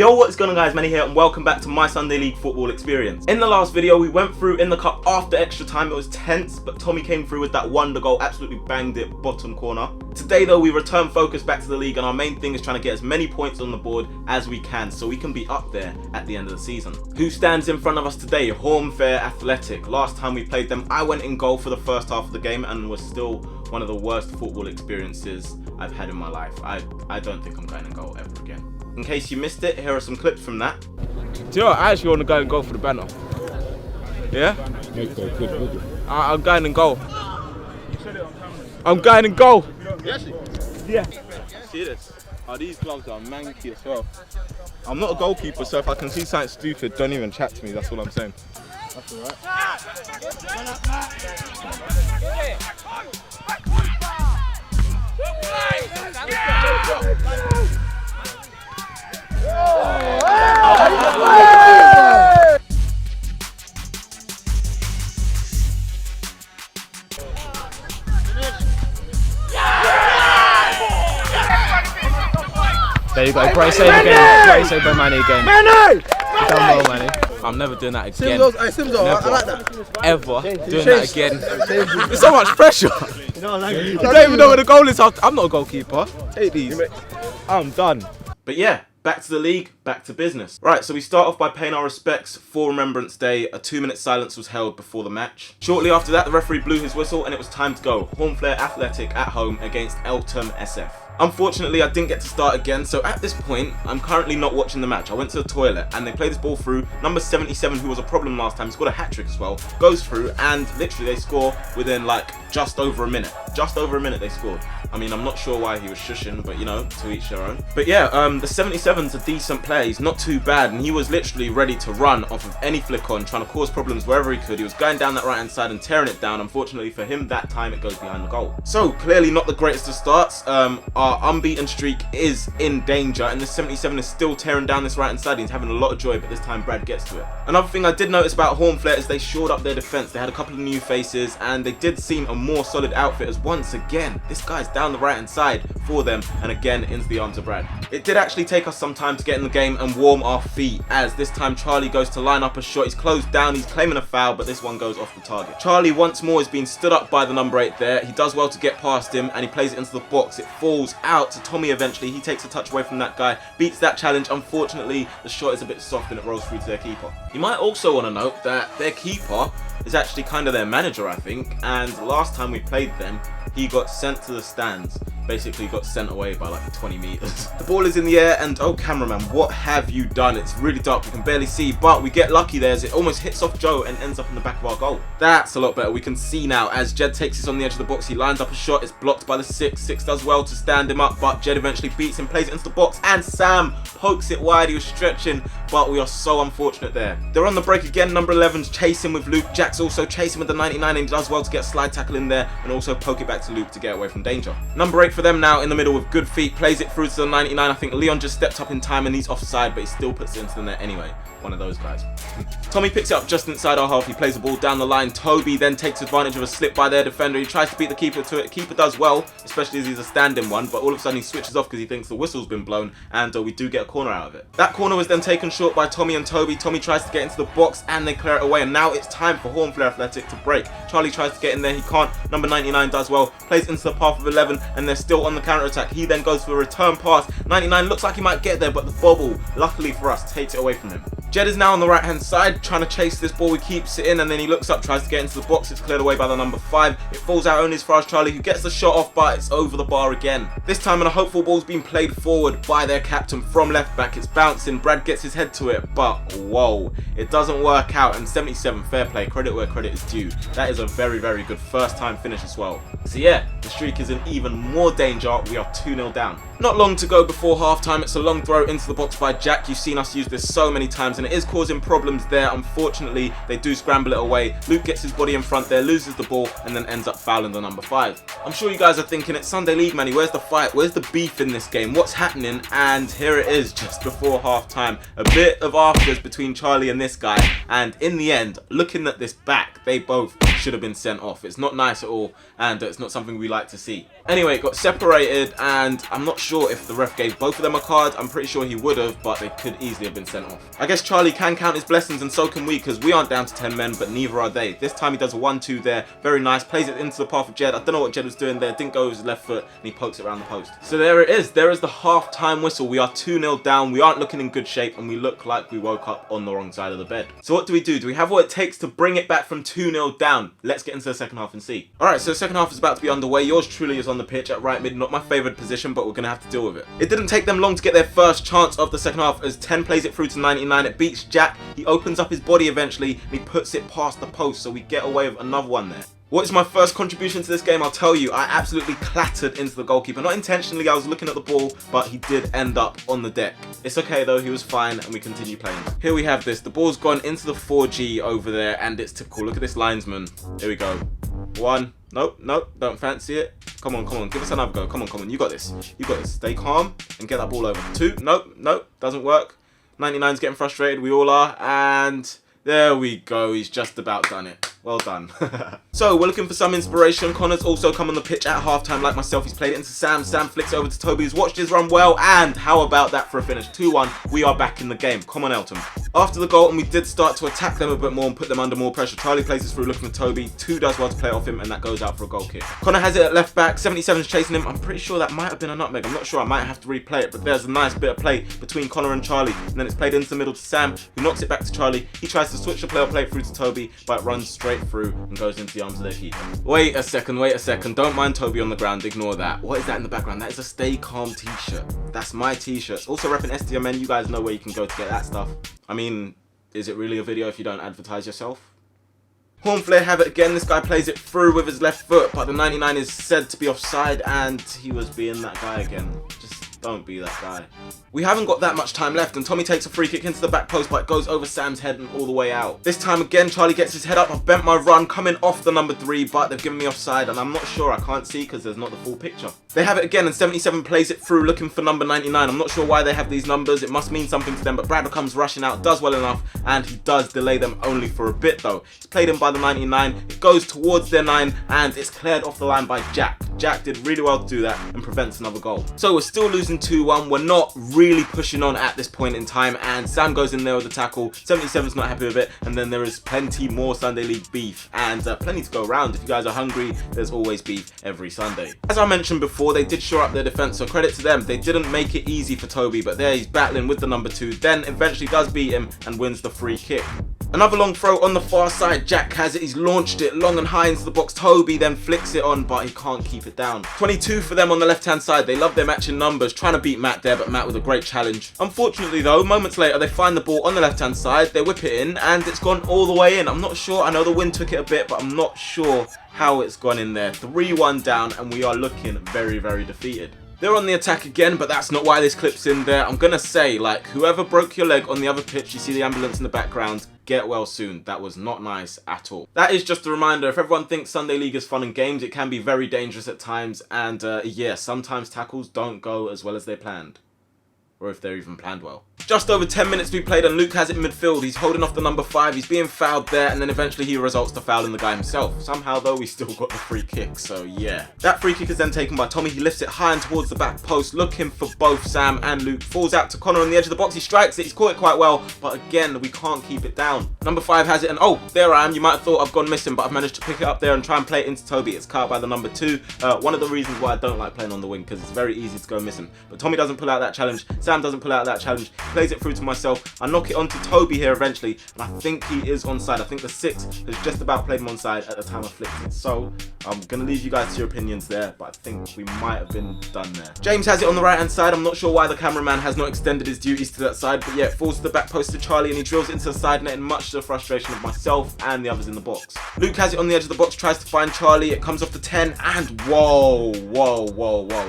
Yo, what's going on guys, Manny here and welcome back to my Sunday League football experience. In the last video we went through in the cup after extra time. It was tense, but Tommy came through with that wonder goal, absolutely banged it bottom corner. Today though we return focus back to the league and our main thing is trying to get as many points on the board as we can so we can be up there at the end of the season. Who stands in front of us today? Home Fair Athletic. Last time we played them I went in goal for the first half of the game and was still one of the worst football experiences I've had in my life. I don't think I'm going in goal ever again. In case you missed it, here are some clips from that. Do you know what? I actually want to go and go for the banner. Yeah? I'm going in goal. I'm going in goal. Yeah. See this? Oh, these gloves are manky as well. I'm not a goalkeeper, so if I can see something stupid, don't even chat to me. That's all I'm saying. That's alright. There you go, great save again. Great save by Manny again. Manny! Done well, Manny. I'm never doing that again. Never, I like that. Ever doing that again. There's so much pressure. You don't even know where the goal is. I'm not a goalkeeper. Take these. I'm done. But yeah, back to the league, back to business. Right, so we start off by paying our respects for Remembrance Day. A 2-minute silence was held before the match. Shortly after that, the referee blew his whistle and it was time to go. Home Fair Athletic at home against Eltham SF. Unfortunately, I didn't get to start again, so at this point, I'm currently not watching the match. I went to the toilet and they played this ball through. Number 77, who was a problem last time, scored a hat-trick as well, goes through and literally they score within like just over a minute. Just over a minute they scored. I mean, I'm not sure why he was shushing, but you know, to each their own. But yeah, the 77's a decent player. He's not too bad and he was literally ready to run off of any flick on, trying to cause problems wherever he could. He was going down that right-hand side and tearing it down. Unfortunately for him, that time it goes behind the goal. So clearly not the greatest of starts. Our unbeaten streak is in danger and the 77 is still tearing down this right-hand side. He's having a lot of joy, but this time Brad gets to it. Another thing I did notice about Home Fair is they shored up their defence. They had a couple of new faces and they did seem a more solid outfit as once again, this guy's down the right-hand side for them and again into the arms of Brad. It did actually take us some time to get in the game and warm our feet, as this time Charlie goes to line up a shot. He's closed down, he's claiming a foul, but this one goes off the target. Charlie once more is being stood up by the number 8 there. He does well to get past him and he plays it into the box. It falls out to Tommy eventually. He takes a touch away from that guy, beats that challenge. Unfortunately, the shot is a bit soft and it rolls through to their keeper. You might also want to note that their keeper is actually kind of their manager, I think, and last time we played them, he got sent to the stands. Basically got sent away by like 20 meters. The ball is in the air and oh cameraman, what have you done? It's really dark, we can barely see, but we get lucky there as it almost hits off Joe and ends up in the back of our goal. That's a lot better. We can see now as Jed takes this on the edge of the box. He lines up a shot, it's blocked by the 6. 6 does well to stand him up, but Jed eventually beats him, plays it into the box, and Sam pokes it wide. He was stretching, but we are so unfortunate there. They're on the break again. Number 11's chasing with Luke. Jack's also chasing with the 99 and he does well to get a slide tackle in there and also poke it back to Luke to get away from danger. Number 8 for them now in the middle with good feet, plays it through to the 99. I think Leon just stepped up in time and he's offside, but he still puts it into the net anyway. One of those guys. Tommy picks it up just inside our half. He plays the ball down the line. Toby then takes advantage of a slip by their defender. He tries to beat the keeper to it. Keeper does well, especially as he's a standing one, but all of a sudden he switches off because he thinks the whistle's been blown and we do get a corner out of it. That corner was then taken short by Tommy and Toby. Tommy tries to get into the box and they clear it away, and now it's time for Home Fair Athletic to break. Charlie tries to get in there. He can't. Number 99 does well, plays into the path of 11 and they're still on the counter attack. He then goes for a return pass. 99 looks like he might get there, but the bobble, luckily for us, takes it away from him. Jed is now on the right hand side trying to chase this ball. He keeps it in and then he looks up, tries to get into the box. It's cleared away by the number 5. It falls out only as far as Charlie, who gets the shot off, but it's over the bar again. This time, and a hopeful ball's being played forward by their captain from left back. It's bouncing. Brad gets his head to it, but whoa, it doesn't work out. And 77, fair play, credit where credit is due. That is a very, very good first time finish as well. So yeah, the streak is in even more danger. We are 2-0 down. Not long to go before half time. It's a long throw into the box by Jack. You've seen us use this so many times and it is causing problems there. Unfortunately, they do scramble it away. Luke gets his body in front there, loses the ball and then ends up fouling the number 5. I'm sure you guys are thinking, it's Sunday League, Manny, where's the fight? Where's the beef in this game? What's happening? And here it is just before half time. A bit of afters between Charlie and this guy, and in the end, looking at this back, they both should have been sent off. It's not nice at all and it's not something we like to see. Anyway, got separated, and I'm not sure if the ref gave both of them a card. I'm pretty sure he would have, but they could easily have been sent off. I guess Charlie can count his blessings, and so can we, because we aren't down to 10 men, but neither are they. This time he does a 1-2 there. Very nice. Plays it into the path of Jed. I don't know what Jed was doing there. Didn't go with his left foot, and he pokes it around the post. So there it is. There is the half-time whistle. We are 2-0 down. We aren't looking in good shape, and we look like we woke up on the wrong side of the bed. So what do? Do we have what it takes to bring it back from 2-0 down? Let's get into the second half and see. Alright, so the second half is about to be underway. Yours truly is on the pitch at right mid. Not my favoured position, but we're going to have to deal with it. It didn't take them long to get their first chance of the second half, as 10 plays it through to 99. It beats Jack. He opens up his body eventually, and he puts it past the post, so we get away with another one there. What is my first contribution to this game? I'll tell you, I absolutely clattered into the goalkeeper. Not intentionally, I was looking at the ball, but he did end up on the deck. It's okay though, he was fine, and we continue playing. Here we have this. The ball's gone into the 4G over there, and it's typical. Look at this linesman. Here we go. 1. Nope, don't fancy it. Come on, give us another go. Come on, you got this. You got this. Stay calm and get that ball over. 2. Nope, doesn't work. 99's getting frustrated, we all are, and there we go. He's just about done it. Well done. So we're looking for some inspiration. Connor's also come on the pitch at halftime like myself. He's played it into Sam. Sam flicks over to Toby, who's watched his run well, and how about that for a finish? 2-1. We are back in the game. Come on, Elton. After the goal, and we did start to attack them a bit more and put them under more pressure. Charlie plays this through looking for Toby. 2 does well to play it off him, and that goes out for a goal kick. Connor has it at left back. 77's chasing him. I'm pretty sure that might have been a nutmeg. I'm not sure. I might have to replay it, but there's a nice bit of play between Connor and Charlie, and then it's played into the middle to Sam, who knocks it back to Charlie. He tries to switch the play or play it through to Toby, but it runs straight through and goes into the arms of their keeper. Wait a second. Don't mind Toby on the ground. Ignore that. What is that in the background? That is a Stay Calm t-shirt. That's my t-shirt. Also repping STMN. You guys know where you can go to get that stuff. I mean, is it really a video if you don't advertise yourself? Hornflare have it again. This guy plays it through with his left foot, but the 99 is said to be offside, and he was being that guy again. Just don't be that guy. We haven't got that much time left, and Tommy takes a free kick into the back post, but it goes over Sam's head and all the way out. This time again, Charlie gets his head up. I've bent my run, coming off the number 3, but they've given me offside, and I'm not sure. I can't see because there's not the full picture. They have it again, and 77 plays it through, looking for number 99. I'm not sure why they have these numbers. It must mean something to them, but Bradley comes rushing out, does well enough, and he does delay them only for a bit, though. It's played in by the 99. It goes towards their 9, and it's cleared off the line by Jack. Jack did really well to do that and prevents another goal. So we're still losing 2-1. We're not really pushing on at this point in time, and Sam goes in there with a tackle. 77's not happy with it, and then there is plenty more Sunday League beef, and plenty to go around. If you guys are hungry, there's always beef every Sunday. As I mentioned before, they did shore up their defense, so credit to them. They didn't make it easy for Toby, but there he's battling with the number 2, then eventually does beat him and wins the free kick. Another long throw on the far side. Jack has it. He's launched it long and high into the box. Toby then flicks it on, but he can't keep it down. 22 for them on the left-hand side. They love their matching numbers. Trying to beat Matt there, but Matt with a great challenge. Unfortunately, though, moments later, they find the ball on the left-hand side. They whip it in, and it's gone all the way in. I'm not sure. I know the wind took it a bit, but I'm not sure how it's gone in there. 3-1 down, and we are looking very, very defeated. They're on the attack again, but that's not why this clip's in there. I'm gonna say, like, whoever broke your leg on the other pitch, you see the ambulance in the background, get well soon. That was not nice at all. That is just a reminder, if everyone thinks Sunday League is fun and games, it can be very dangerous at times, and yeah, sometimes tackles don't go as well as they planned. Or if they're even planned well. Just over 10 minutes to be played, and Luke has it in midfield. He's holding off the number 5. He's being fouled there, and then eventually he results to fouling the guy himself. Somehow, though, we still got the free kick, so yeah. That free kick is then taken by Tommy. He lifts it high and towards the back post, looking for both Sam and Luke. Falls out to Connor on the edge of the box. He strikes it. He's caught it quite well, but again, we can't keep it down. Number 5 has it, and oh, there I am. You might have thought I've gone missing, but I've managed to pick it up there and try and play it into Toby. It's cut by the number 2. One of the reasons why I don't like playing on the wing, because it's very easy to go missing. But Tommy doesn't pull out that challenge. Sam doesn't pull out that challenge. He plays it through to myself. I knock it onto Toby here eventually, and I think he is onside. I think the 6 has just about played him onside at the time I flicked it. So I'm going to leave you guys to your opinions there, but I think we might have been done there. James has it on the right hand side. I'm not sure why the cameraman has not extended his duties to that side, but yeah, it falls to the back post to Charlie, and he drills it into the side net, much to the frustration of myself and the others in the box. Luke has it on the edge of the box, tries to find Charlie. It comes off the 10, and whoa.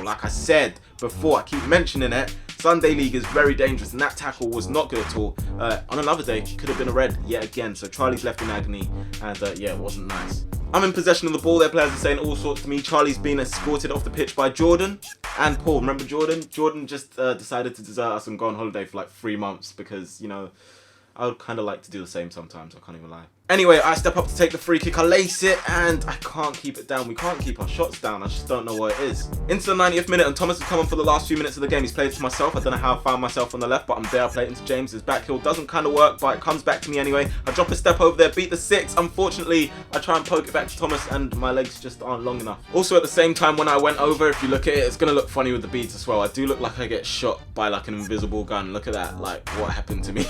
Like I said before, I keep mentioning it, Sunday League is very dangerous, and that tackle was not good at all. On another day, could have been a red yet again, so Charlie's left in agony, and yeah, it wasn't nice. I'm in possession of the ball. Their players are saying all sorts to me. Charlie's been escorted off the pitch by Jordan and Paul. Remember Jordan? Jordan just decided to desert us and go on holiday for like 3 months because, you know, I would kind of like to do the same sometimes, I can't even lie. Anyway, I step up to take the free kick, I lace it, and I can't keep it down. We can't keep our shots down, I just don't know what it is. Into the 90th minute, and Thomas has come on for the last few minutes of the game. He's played it to myself. I don't know how I found myself on the left, but I'm there. I play it into James. His back heel doesn't kind of work, but it comes back to me anyway. I drop a step over there, beat the 6. Unfortunately, I try and poke it back to Thomas, and my legs just aren't long enough. Also, at the same time, when I went over, if you look at it, it's going to look funny with the beads as well. I do look like I get shot by like an invisible gun. Look at that. Like, what happened to me?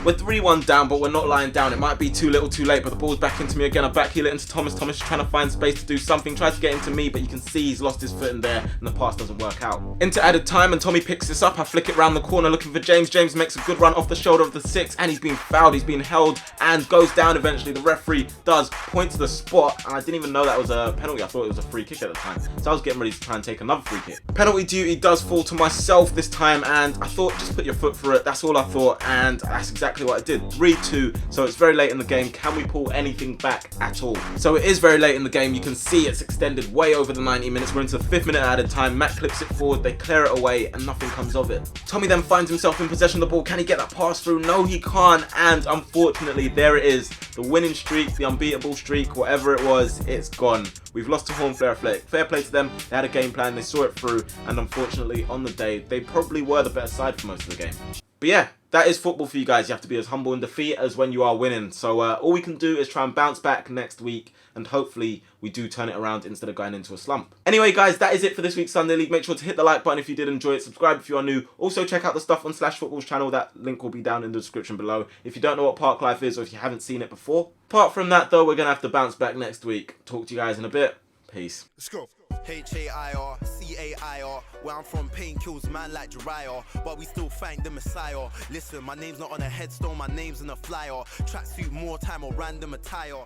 We're 3-1 down, but we're not lying down. It might be too little too late, but the ball's back into me again. I back heel it into Thomas. Thomas is trying to find space to do something. Tries to get into me, but you can see he's lost his foot in there, and the pass doesn't work out. Into added time, and Tommy picks this up. I flick it round the corner looking for James. James makes a good run off the shoulder of the 6, and he's been fouled. He's been held and goes down eventually. The referee does point to the spot, and I didn't even know that was a penalty. I thought it was a free kick at the time. So I was getting ready to try and take another free kick. Penalty duty does fall to myself this time, and I thought, just put your foot through it. That's all I thought, and that's exactly what I did. 3-2, so it's very late in the game. Can we pull anything back at all? So it is very late in the game. You can see it's extended way over the 90 minutes. We're into the 5th minute added time. Matt clips it forward, they clear it away, and nothing comes of it. Tommy then finds himself in possession of the ball. Can he get that pass through? No, he can't, and unfortunately, there it is. The winning streak, the unbeatable streak, whatever it was, it's gone. We've lost to Hornflare Athletic. Fair play to them. They had a game plan, they saw it through, and unfortunately, on the day, they probably were the better side for most of the game. But yeah, that is football for you guys. You have to be as humble in defeat as when you are winning. So all we can do is try and bounce back next week, and hopefully we do turn it around instead of going into a slump. Anyway guys, that is it for this week's Sunday League. Make sure to hit the like button if you did enjoy it. Subscribe if you are new. Also check out the stuff on /football's channel. That link will be down in the description below if you don't know what Park Life is or if you haven't seen it before. Apart from that though, we're going to have to bounce back next week. Talk to you guys in a bit. Peace. Let's go. H-A-I-R-C-A-I-R. Where I'm from, pain kills man like Jiraiya, but we still find the Messiah. Listen, my name's not on a headstone, my name's on a flyer. Tracksuit, more time or random attire.